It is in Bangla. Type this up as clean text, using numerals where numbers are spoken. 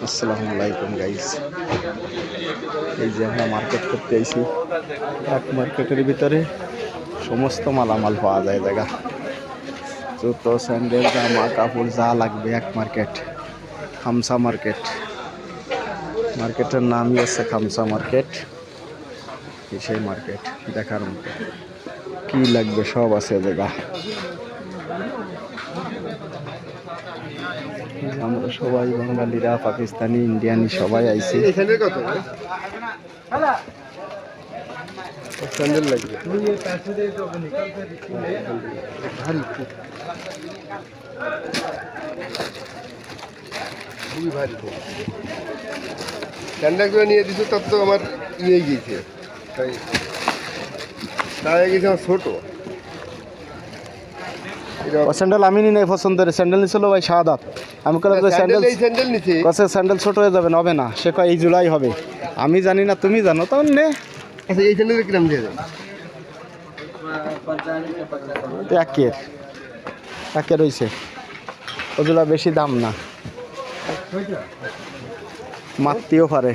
আসসালামু আলাইকুম গাইস, এই যে আমরা মার্কেট করতে আইছি। এক মার্কেটের ভিতরে সমস্ত মালামাল পাওয়া যায়। জায়গা জুতো, স্যান্ডেল, জামা কাপড় যা লাগবে এক মার্কেট। খামসা মার্কেট, মার্কেটের নামই আছে খামসা মার্কেট। সেই মার্কেট দেখার মতো, কি লাগবে সব আছে জায়গা। আমরা সবাই বাঙালিরা, পাকিস্তানি, ইন্ডিয়ানি সবাই আইছি। স্যান্ডেল লাগবে, স্যান্ডেলগুলো নিয়ে দিচ্ছে, তত তো আমার নিয়ে গিয়েছে, তাই গেছে আমার ছোটো। স্যান্ডেল আমি নি নাই পছন্দের স্যান্ডেল নিছিল ভাই শাহাদাত। আমি কলাম যে স্যান্ডেল, এই স্যান্ডেল নিচ্ছে, কসে স্যান্ডেল ছোট হয়ে যাবে, হবে না। সে কয় এই জুলাই হবে। আমি জানি না, তুমি জানো, তখন নে। আচ্ছা এই স্যান্ডেল কিরাম দিয়ে দেয়? একের একের হয়েছে, ওগুলা বেশি দাম না, মারতেও পারে।